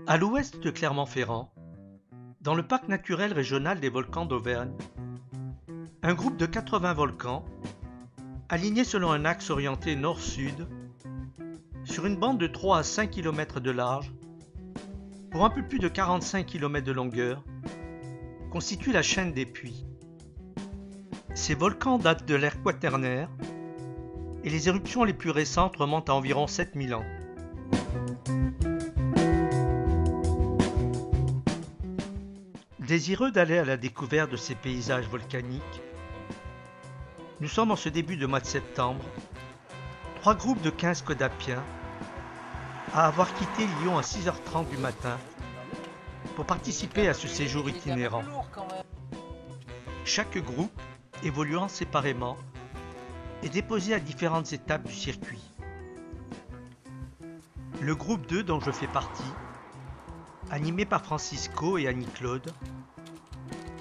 À l'ouest de Clermont-Ferrand, dans le parc naturel régional des volcans d'Auvergne, un groupe de 80 volcans, alignés selon un axe orienté nord-sud, sur une bande de 3 à 5 km de large, pour un peu plus de 45 km de longueur, constitue la chaîne des Puys. Ces volcans datent de l'ère quaternaire et les éruptions les plus récentes remontent à environ 7000 ans. Désireux d'aller à la découverte de ces paysages volcaniques, nous sommes en ce début de mois de septembre, 3 groupes de 15 Kodapiens à avoir quitté Lyon à 6h30 du matin pour participer à ce séjour itinérant. Chaque groupe, évoluant séparément, est déposé à différentes étapes du circuit. Le groupe 2 dont je fais partie, animé par Francisco et Annie-Claude,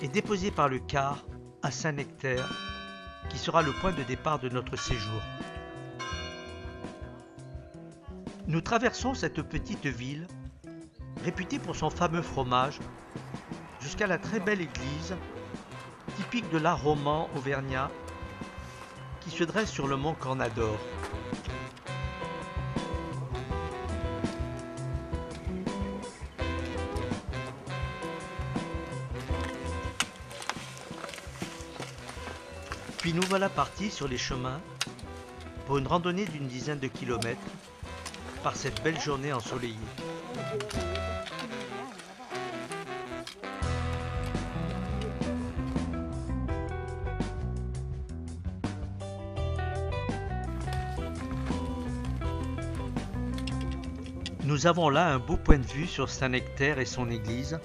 est déposé par le car à Saint-Nectaire, qui sera le point de départ de notre séjour. Nous traversons cette petite ville, réputée pour son fameux fromage, jusqu'à la très belle église, typique de l'art roman auvergnat, qui se dresse sur le mont Cornador. Puis nous voilà partis sur les chemins pour une randonnée d'une dizaine de kilomètres par cette belle journée ensoleillée. Nous avons là un beau point de vue sur Saint-Nectaire et son église,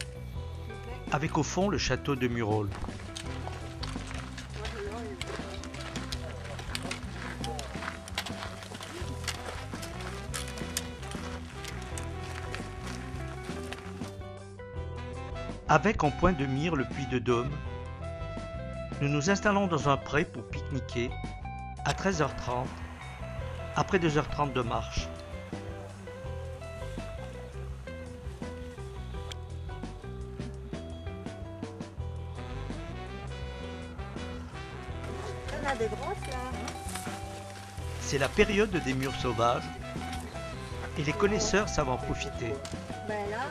avec au fond le château de Murol. Avec en point de mire le puits de Dôme, nous nous installons dans un pré pour pique-niquer à 13h30, après 2h30 de marche. On a des grosses là. C'est la période des murs sauvages et les connaisseurs savent en profiter. Ben là.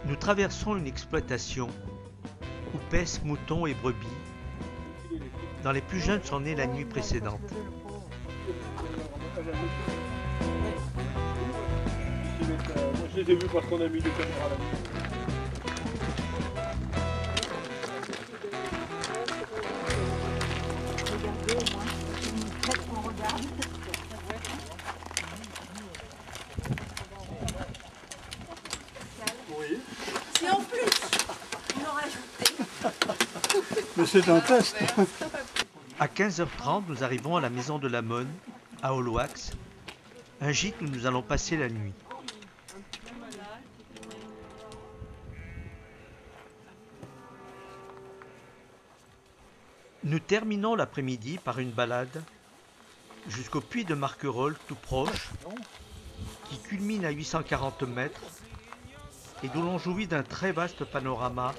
Nous traversons une exploitation où paissent moutons et brebis, dont les plus jeunes sont nés la nuit précédente. Moi je les ai vus parce qu'on a mis des caméras à la nuit. Regardez au moins. Peut-être qu'on regarde. Oui. Si en plus, on en rajoutait. Mais c'est un test. À 15h30, nous arrivons à la maison de la Monne, à Oloax, un gîte où nous allons passer la nuit. Nous terminons l'après-midi par une balade jusqu'au puits de Marquerolles tout proche, qui culmine à 840 mètres et d'où l'on jouit d'un très vaste panorama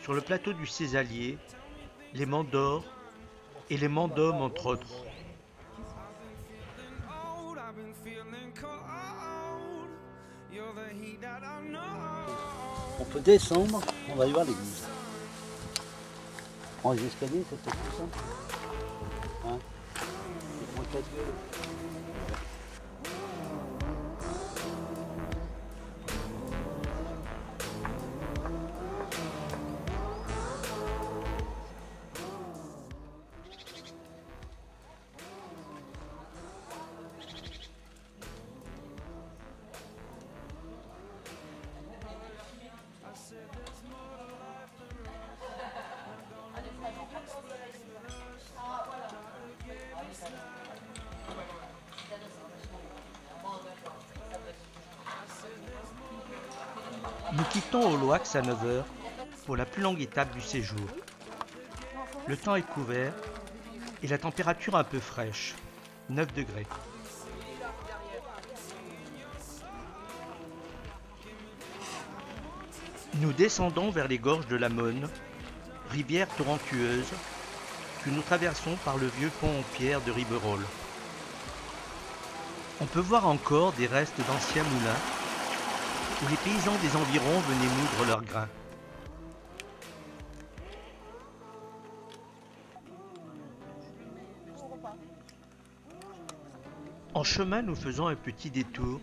sur le plateau du Césalier, les monts d'Or et les monts d'Homme entre autres. On peut descendre, on va y voir l'église. Prends les escaliers, c'est peut-être plus simple. Hein? On peut- Nous quittons Oloax à 9 h pour la plus longue étape du séjour. Le temps est couvert et la température un peu fraîche, 9 degrés. Nous descendons vers les gorges de la Monne, rivière torrentueuse, que nous traversons par le vieux pont en pierre de Ribeyrolles. On peut voir encore des restes d'anciens moulins où les paysans des environs venaient moudre leurs grains. En chemin, nous faisons un petit détour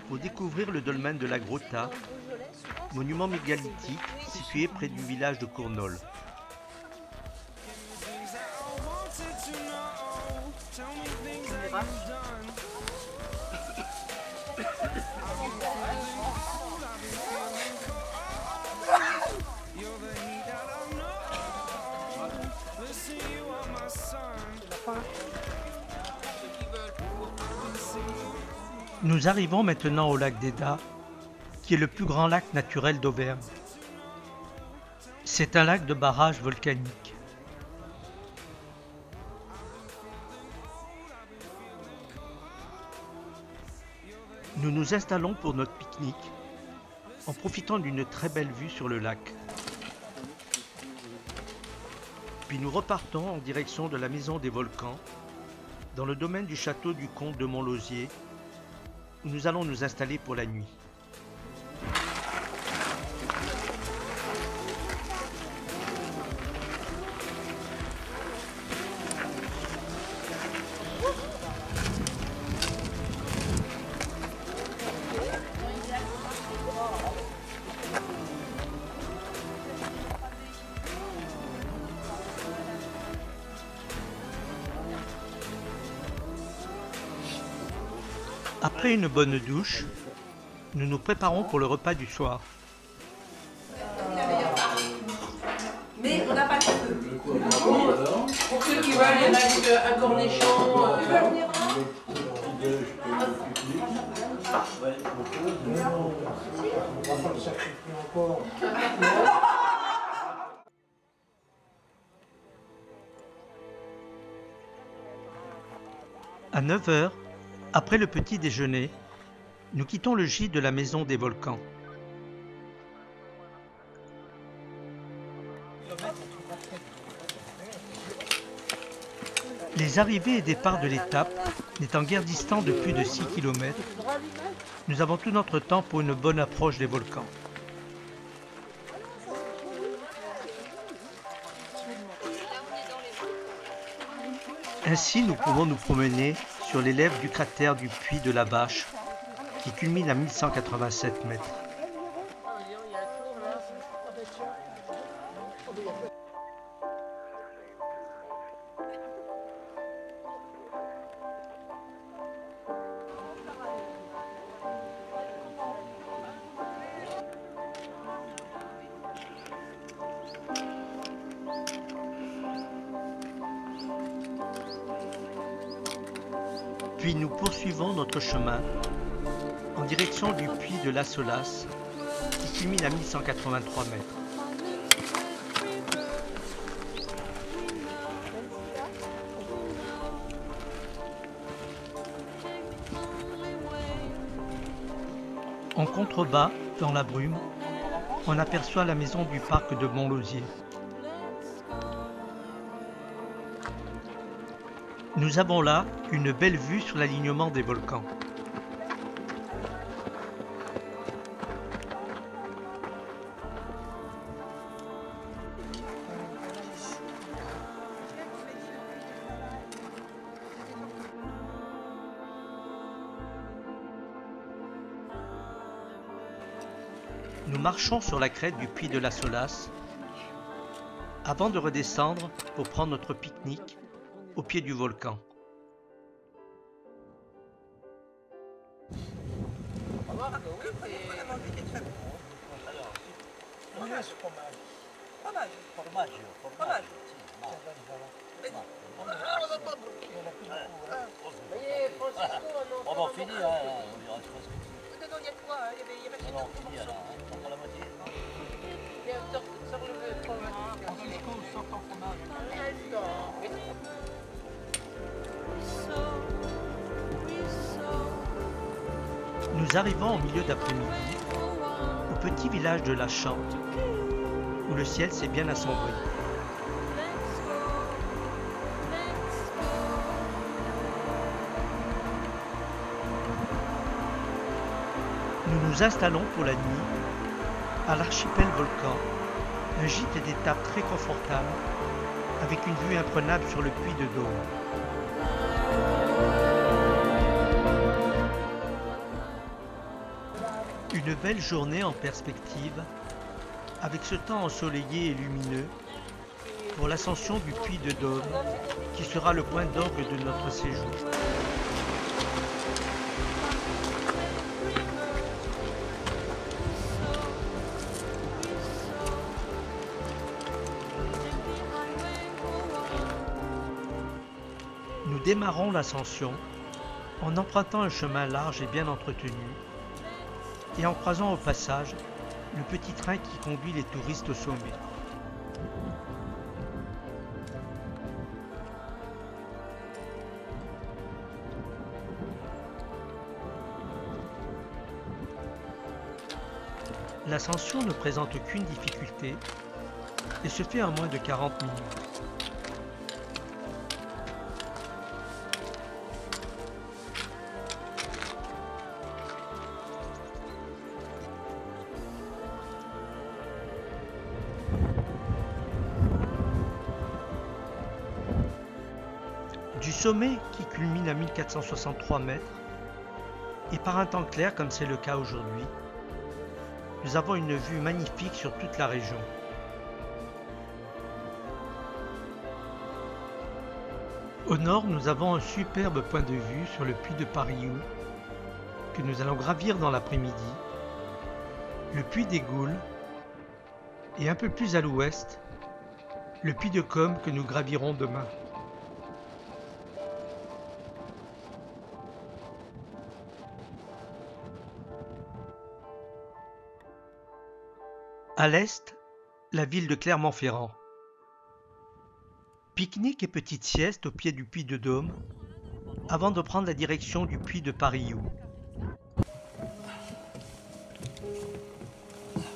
pour découvrir le dolmen de la Grotta, monument mégalithique situé près du village de Cournol. Nous arrivons maintenant au lac d'Eda, qui est le plus grand lac naturel d'Auvergne. C'est un lac de barrage volcanique. Nous nous installons pour notre pique-nique en profitant d'une très belle vue sur le lac. Puis nous repartons en direction de la Maison des Volcans, dans le domaine du château du comte de Montlosier, où nous allons nous installer pour la nuit. Après une bonne douche, nous nous préparons pour le repas du soir. Mais on n'a pas de feu. Pour ceux qui veulent, il y en a avec un cornichon. Tu veux venir À 9 h, après le petit déjeuner, nous quittons le gîte de la Maison des Volcans. Les arrivées et départs de l'étape n'étant guère distants de plus de 6 km, nous avons tout notre temps pour une bonne approche des volcans. Ainsi, nous pouvons nous promener sur les lèvres du cratère du puits de la Vache, qui culmine à 1187 mètres. Puis nous poursuivons notre chemin en direction du puits de la Solace, qui culmine à 1183 mètres. En contrebas, dans la brume, on aperçoit la maison du parc de Montlosier. Nous avons là une belle vue sur l'alignement des volcans. Nous marchons sur la crête du puits de la Solace avant de redescendre pour prendre notre pique-nique au pied du volcan. Non, il y a quoi, il reste 50%. Nous arrivons au milieu d'après-midi au petit village de la Chante, où le ciel s'est bien assombri. Nous nous installons pour la nuit à l'archipel Volcan, un gîte d'étape très confortable avec une vue imprenable sur le puits de Dôme. Une belle journée en perspective avec ce temps ensoleillé et lumineux pour l'ascension du puits de Dôme qui sera le point d'orgue de notre séjour. Nous démarrons l'ascension en empruntant un chemin large et bien entretenu et en croisant au passage le petit train qui conduit les touristes au sommet. L'ascension ne présente aucune difficulté et se fait en moins de 40 minutes. Du sommet, qui culmine à 1463 mètres, et par un temps clair comme c'est le cas aujourd'hui, nous avons une vue magnifique sur toute la région. Au nord, nous avons un superbe point de vue sur le puits de Pariou, que nous allons gravir dans l'après-midi, le puits des Goules, et un peu plus à l'ouest, le puits de Côme que nous gravirons demain. À l'est, la ville de Clermont-Ferrand. Pique-nique et petite sieste au pied du puits de Dôme, avant de prendre la direction du puits de Pariou.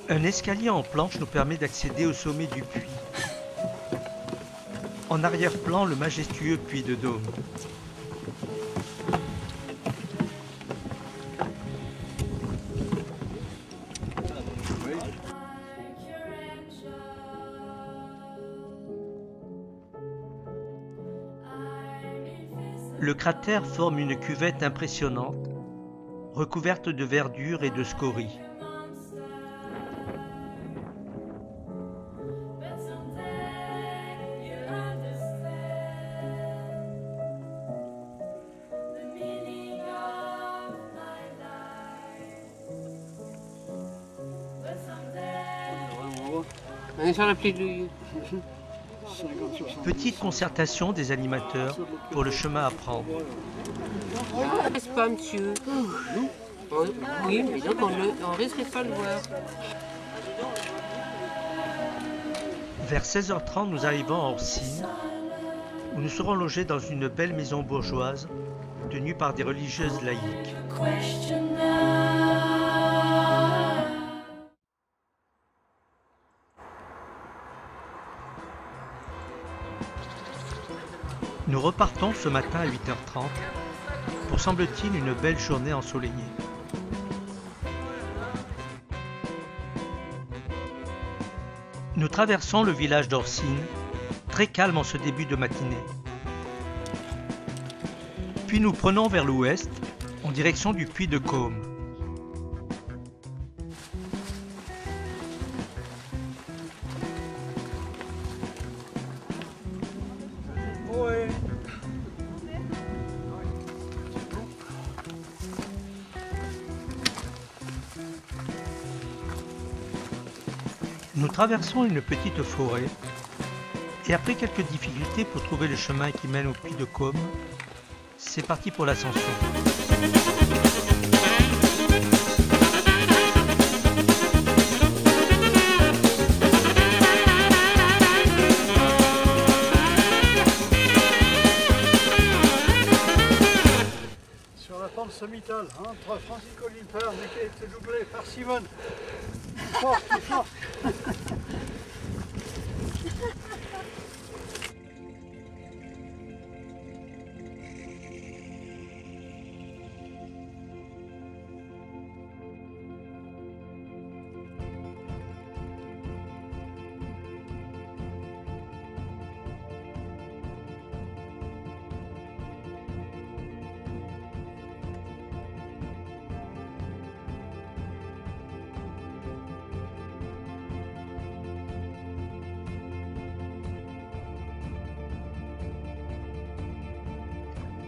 Un escalier en planche nous permet d'accéder au sommet du puits. En arrière-plan, le majestueux puits de Dôme. Le cratère forme une cuvette impressionnante, recouverte de verdure et de scories. On est sur la petite douille. Petite concertation des animateurs pour le chemin à prendre. N'est-ce pas, monsieur? Oui, mais donc on risquerait pas de le voir. Vers 16h30, nous arrivons à Orsine, où nous serons logés dans une belle maison bourgeoise tenue par des religieuses laïques. Nous repartons ce matin à 8h30 pour, semble-t-il, une belle journée ensoleillée. Nous traversons le village d'Orsine, très calme en ce début de matinée. Puis nous prenons vers l'ouest, en direction du puits de Côme. Nous traversons une petite forêt et après quelques difficultés pour trouver le chemin qui mène au puits de Côme, c'est parti pour l'ascension. Sur la dans le sommital, entre Francisco Limper, qui a été doublé par Simone. Fort, fort.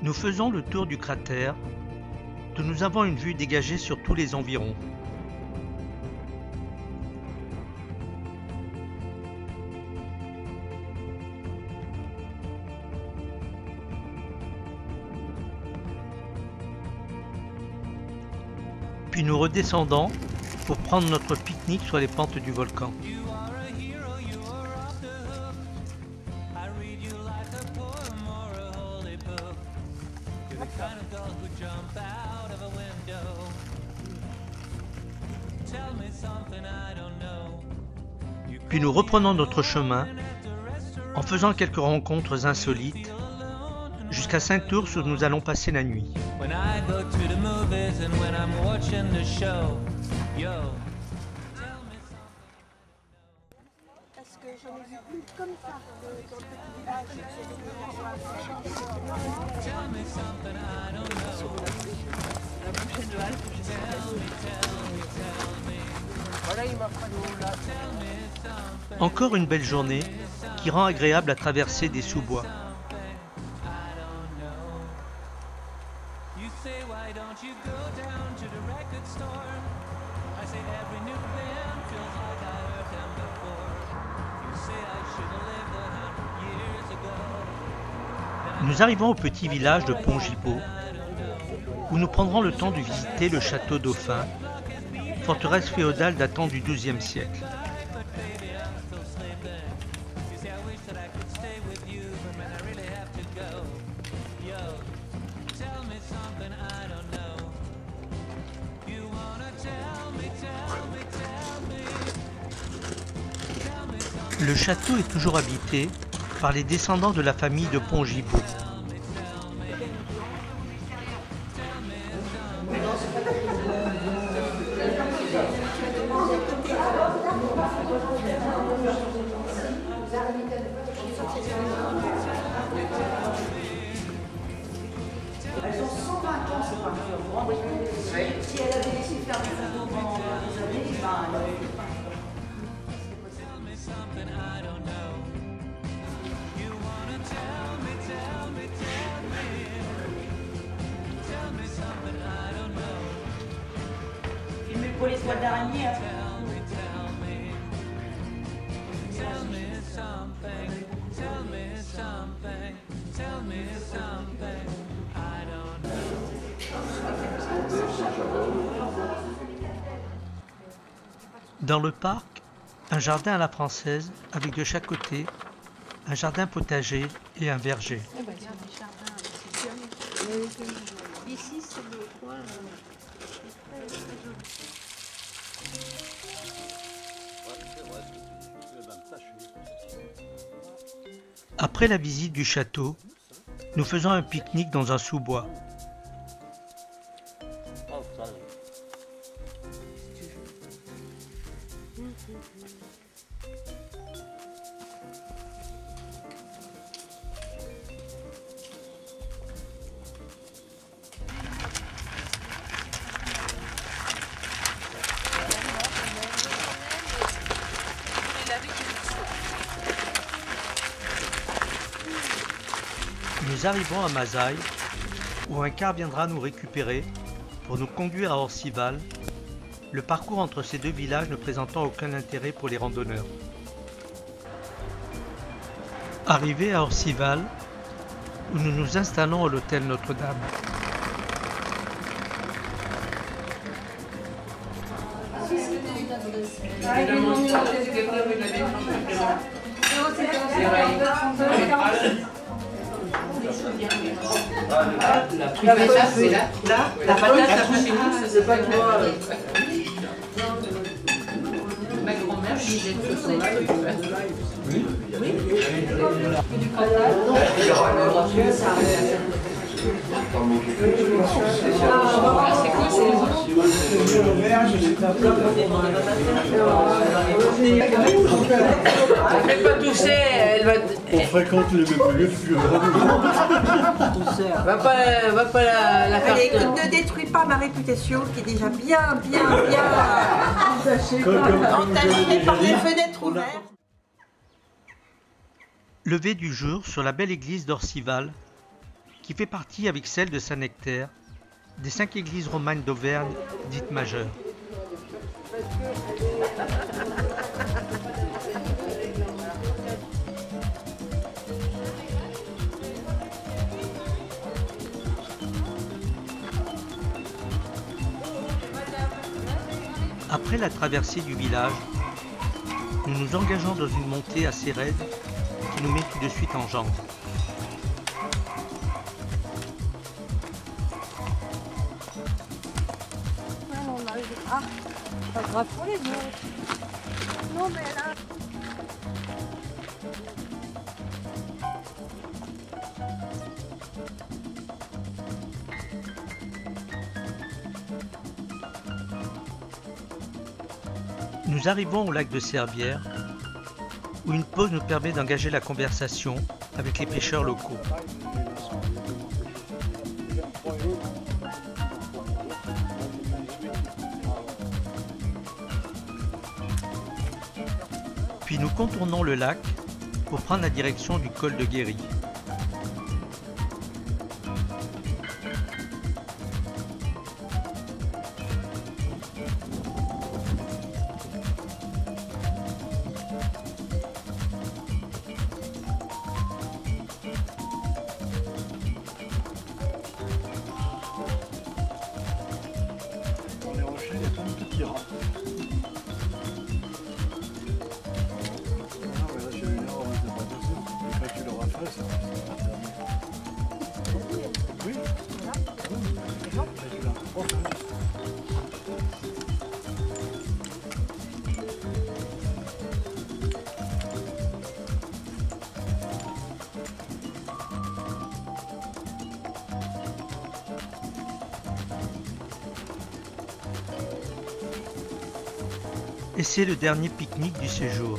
Nous faisons le tour du cratère, d'où nous avons une vue dégagée sur tous les environs. Puis nous redescendons pour prendre notre pique-nique sur les pentes du volcan. Puis nous reprenons notre chemin en faisant quelques rencontres insolites jusqu'à Saint-Ours où nous allons passer la nuit. Parce que j'en ai vu plus comme ça dans le petit village. La prochaine halte, je sais pas. Voilà, il m'a fallu là. Encore une belle journée qui rend agréable la traversée des sous-bois. Nous arrivons au petit village de Pont-Gibaud, où nous prendrons le temps de visiter le château Dauphin, forteresse féodale datant du XIIe siècle. Le château est toujours habité par les descendants de la famille de Pont-Gibaud. Elles ont 120 ans, ces peintures. Vous vous rendez compte ? Si elle avait laissé faire du photo pendant des années, ben, elle aurait pu peindre. Filmé pour les toiles d'araignée. Hein. Dans le parc, un jardin à la française avec de chaque côté un jardin potager et un verger. Ici, c'est le coin. Après la visite du château, nous faisons un pique-nique dans un sous-bois. Nous arrivons à Masaï, où un car viendra nous récupérer pour nous conduire à Orcival, le parcours entre ces deux villages ne présentant aucun intérêt pour les randonneurs. Arrivés à Orcival, où nous nous installons à l'hôtel Notre-Dame. La patate, c'est là. La patate, ça fait c'est pas toi. Ma grand-mère, je disais que ce sont là. Oui. Oui. Du canal. C'est quoi, c'est elle fait pas tousser, elle va... On fréquente les mêmes lieux depuis Va pas la faire... Allez, ne détruis pas ma réputation qui est déjà bien entachée par les fenêtres ouvertes. Lever du jour sur la belle église d'Orcival, qui fait partie avec celle de Saint-Nectaire des 5 églises romanes d'Auvergne dites majeures. Après la traversée du village, nous nous engageons dans une montée assez raide qui nous met tout de suite en jambes. Ah, pas grave pour les autres. Non, mais là... Nous arrivons au lac de Serbière, où une pause nous permet d'engager la conversation avec les pêcheurs locaux. Puis nous contournons le lac pour prendre la direction du col de Guéry. Dans les rochers, il y a plein de petits rats. Non, mais là, j'ai une erreur, on ne pas dessus. Et quand tu l'auras fait, ça va terminer. Oui. Tu l'as refait. Et c'est le dernier pique-nique du séjour.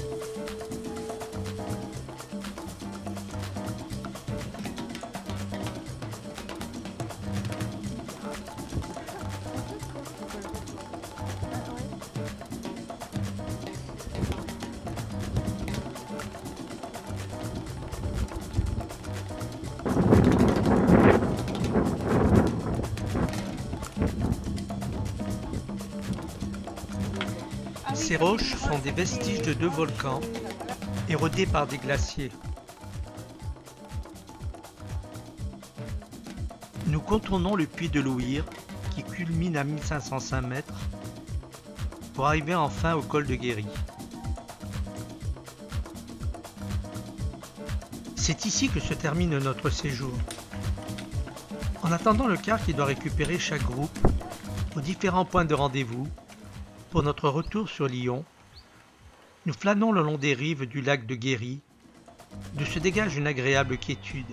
Ces roches sont des vestiges de 2 volcans, érodés par des glaciers. Nous contournons le puits de l'Ouïr, qui culmine à 1505 mètres, pour arriver enfin au col de Guéry. C'est ici que se termine notre séjour. En attendant le car qui doit récupérer chaque groupe aux différents points de rendez-vous, pour notre retour sur Lyon, nous flânons le long des rives du lac de Guéry, d'où se dégage une agréable quiétude.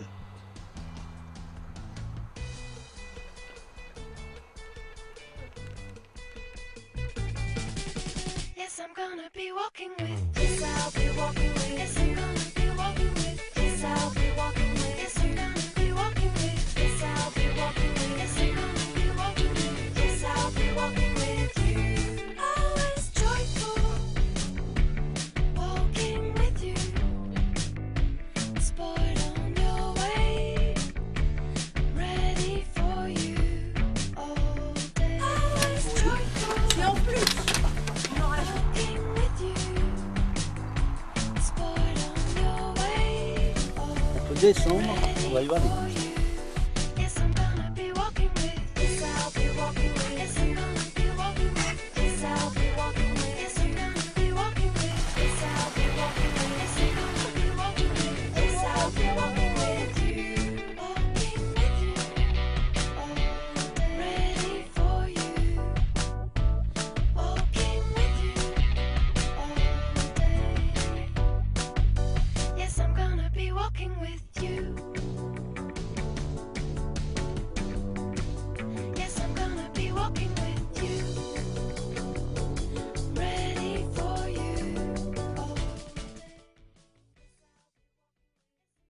Yes, I'm gonna be walking with. Yes, I'll be walking with. Yes, I'm gonna be walking with. Yes, I'll be walking with. Yes, I'm gonna be walking with. Yes, I'll be walking with. Yes, I'm gonna be walking with. Yes, I'll be walking with you. Always joyful, walking with you. Sport on your way, ready for you all day. Always joyful. Et en plus, Sport on your way. On peut descendre, on va y voir des coups.